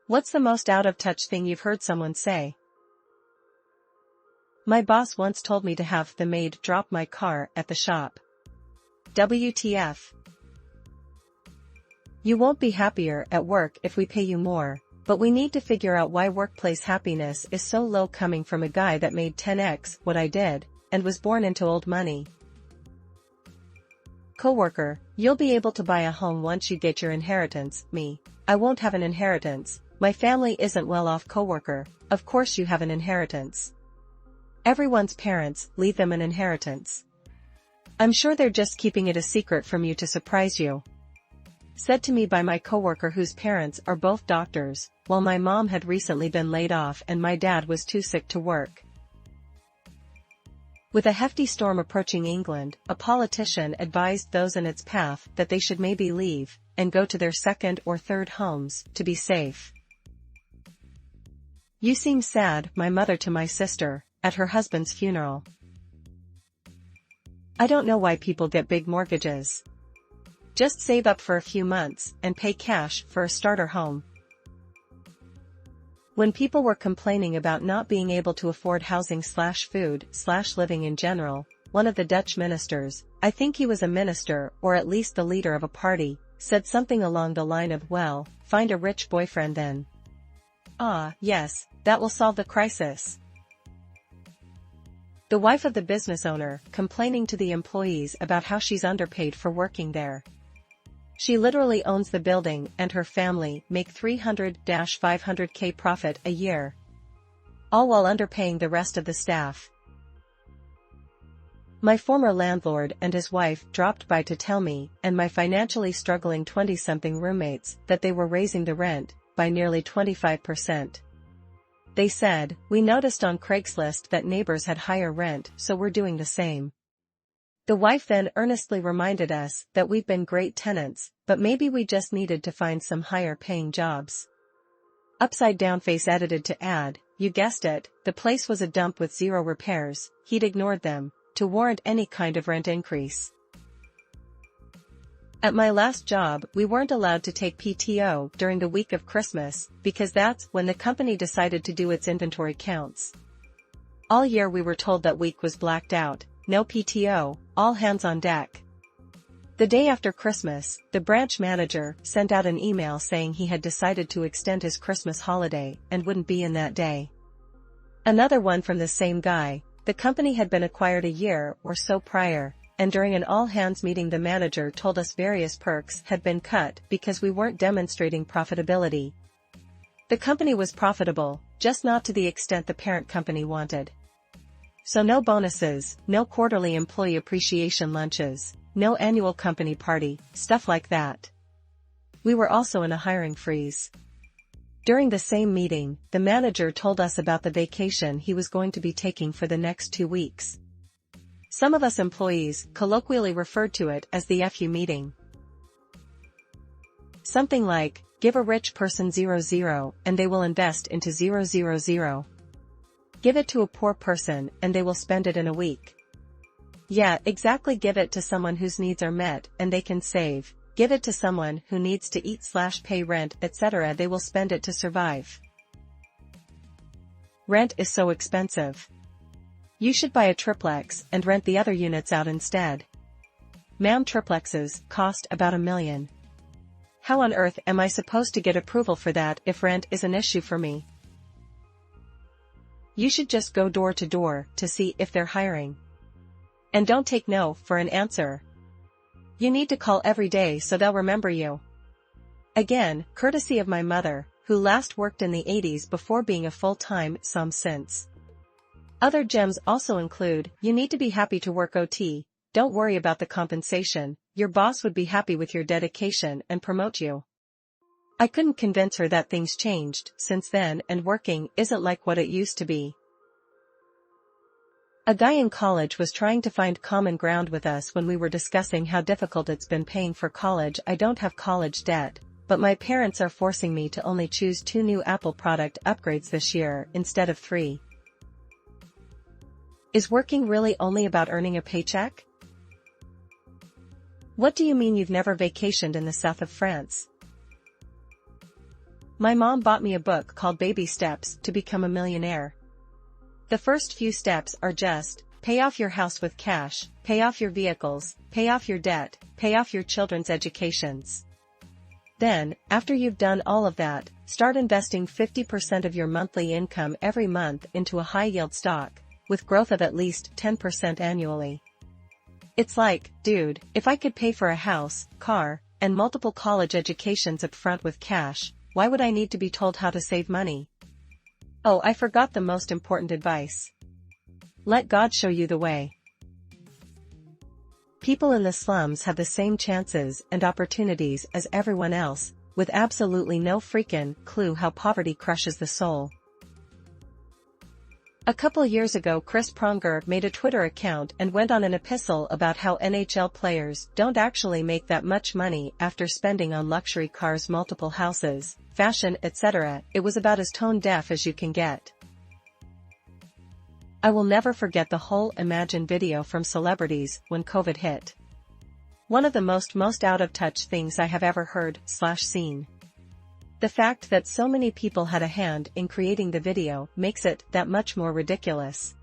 What's the most out-of-touch thing you've heard someone say? My boss once told me to have the maid drop my car at the shop. WTF? You won't be happier at work if we pay you more, but we need to figure out why workplace happiness is so low coming from a guy that made 10x what I did, and was born into old money. Coworker, you'll be able to buy a home once you get your inheritance. Me, I won't have an inheritance, my family isn't well off. Coworker, of course you have an inheritance. Everyone's parents leave them an inheritance. I'm sure they're just keeping it a secret from you to surprise you. Said to me by my coworker whose parents are both doctors, while my mom had recently been laid off and my dad was too sick to work. With a hefty storm approaching England, a politician advised those in its path that they should maybe leave, and go to their second or third homes, to be safe. You seem sad, my mother to my sister, at her husband's funeral. I don't know why people get big mortgages. Just save up for a few months, and pay cash for a starter home. When people were complaining about not being able to afford housing/food/living in general, one of the Dutch ministers, I think he was a minister or at least the leader of a party, said something along the line of, well, find a rich boyfriend then. Ah, yes, that will solve the crisis. The wife of the business owner, complaining to the employees about how she's underpaid for working there. She literally owns the building and her family make 300-500K profit a year. All while underpaying the rest of the staff. My former landlord and his wife dropped by to tell me and my financially struggling 20-something roommates that they were raising the rent by nearly 25%. They said, we noticed on Craigslist that neighbors had higher rent, so we're doing the same. The wife then earnestly reminded us that we've been great tenants, but maybe we just needed to find some higher paying jobs. Upside down face edited to add, you guessed it, the place was a dump with zero repairs. He'd ignored them, to warrant any kind of rent increase. At my last job, we weren't allowed to take PTO during the week of Christmas, because that's when the company decided to do its inventory counts. All year we were told that week was blacked out, no PTO, all hands on deck. The day after Christmas, the branch manager sent out an email saying he had decided to extend his Christmas holiday and wouldn't be in that day. Another one from the same guy, the company had been acquired a year or so prior, and during an all-hands meeting the manager told us various perks had been cut because we weren't demonstrating profitability. The company was profitable, just not to the extent the parent company wanted. So no bonuses, no quarterly employee appreciation lunches, no annual company party, stuff like that. We were also in a hiring freeze. During the same meeting, the manager told us about the vacation he was going to be taking for the next 2 weeks. Some of us employees colloquially referred to it as the FU meeting. Something like, give a rich person 0 and they will invest into 0. Give it to a poor person and they will spend it in a week. Yeah, exactly. Give it to someone whose needs are met and they can save. Give it to someone who needs to eat/pay rent, etc. They will spend it to survive. Rent is so expensive. You should buy a triplex and rent the other units out instead. Ma'am, triplexes cost about $1 million. How on earth am I supposed to get approval for that if rent is an issue for me? You should just go door to door to see if they're hiring. And don't take no for an answer. You need to call every day so they'll remember you. Again, courtesy of my mother, who last worked in the 80s before being a full-time some since. Other gems also include, you need to be happy to work OT, don't worry about the compensation, your boss would be happy with your dedication and promote you. I couldn't convince her that things changed since then and working isn't like what it used to be. A guy in college was trying to find common ground with us when we were discussing how difficult it's been paying for college. I don't have college debt, but my parents are forcing me to only choose 2 new Apple product upgrades this year instead of 3. Is working really only about earning a paycheck? What do you mean you've never vacationed in the south of France? My mom bought me a book called Baby Steps to Become a Millionaire. The first few steps are just, pay off your house with cash, pay off your vehicles, pay off your debt, pay off your children's educations. Then, after you've done all of that, start investing 50% of your monthly income every month into a high-yield stock, with growth of at least 10% annually. It's like, dude, if I could pay for a house, car, and multiple college educations up front with cash, why would I need to be told how to save money? Oh, I forgot the most important advice. Let God show you the way. People in the slums have the same chances and opportunities as everyone else, with absolutely no freaking clue how poverty crushes the soul. A couple years ago, Chris Pronger made a Twitter account and went on an epistle about how NHL players don't actually make that much money after spending on luxury cars, multiple houses, fashion, etc. It was about as tone deaf as you can get. I will never forget the whole Imagine video from celebrities when COVID hit. One of the most out of touch things I have ever heard/seen. The fact that so many people had a hand in creating the video makes it that much more ridiculous.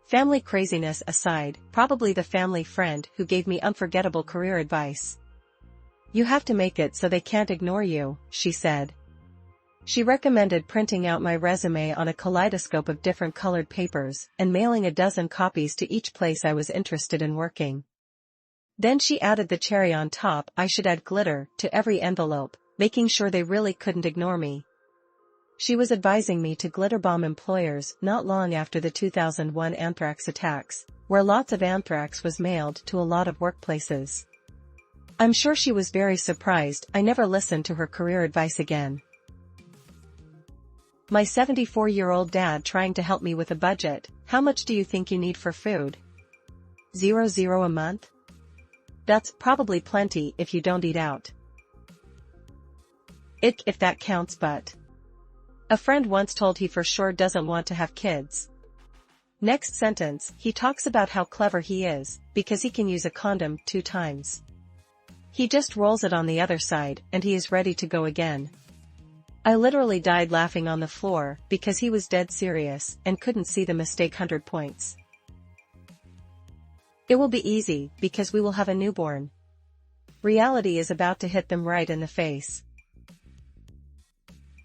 Family craziness aside, probably the family friend who gave me unforgettable career advice. You have to make it so they can't ignore you, she said. She recommended printing out my resume on a kaleidoscope of different colored papers and mailing a dozen copies to each place I was interested in working. Then she added the cherry on top, I should add glitter to every envelope, making sure they really couldn't ignore me. She was advising me to glitter bomb employers not long after the 2001 anthrax attacks, where lots of anthrax was mailed to a lot of workplaces. I'm sure she was very surprised I never listened to her career advice again. My 74-year-old dad trying to help me with a budget. How much do you think you need for food? $0 a month? That's probably plenty if you don't eat out. If that counts, but. A friend once told he for sure doesn't want to have kids. Next sentence, he talks about how clever he is, because he can use a condom 2 times. He just rolls it on the other side, and he is ready to go again. I literally died laughing on the floor, because he was dead serious, and couldn't see the mistake. 100 points. It will be easy, because we will have a newborn. Reality is about to hit them right in the face.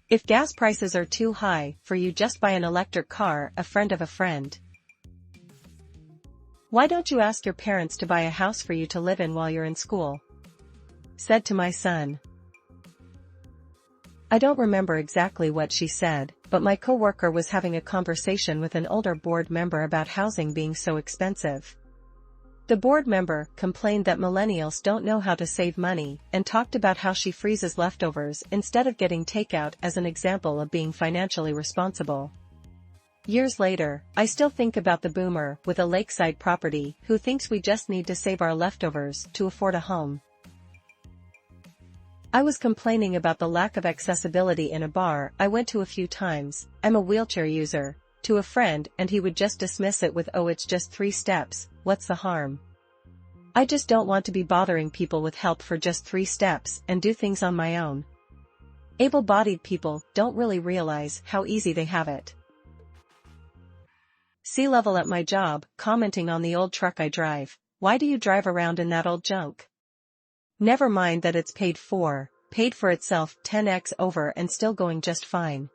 If gas prices are too high for you, just buy an electric car. A friend of a friend. Why don't you ask your parents to buy a house for you to live in while you're in school? Said to my son. I don't remember exactly what she said, but my coworker was having a conversation with an older board member about housing being so expensive. The board member complained that millennials don't know how to save money and talked about how she freezes leftovers instead of getting takeout as an example of being financially responsible. Years later, I still think about the boomer with a lakeside property who thinks we just need to save our leftovers to afford a home. I was complaining about the lack of accessibility in a bar I went to a few times. I'm a wheelchair user, to a friend, and he would just dismiss it with, oh, it's just 3 steps, what's the harm? I just don't want to be bothering people with help for just 3 steps and do things on my own. Able-bodied people don't really realize how easy they have it. Sea level at my job, commenting on the old truck I drive. Why do you drive around in that old junk? Never mind that it's paid for itself 10x over and still going just fine.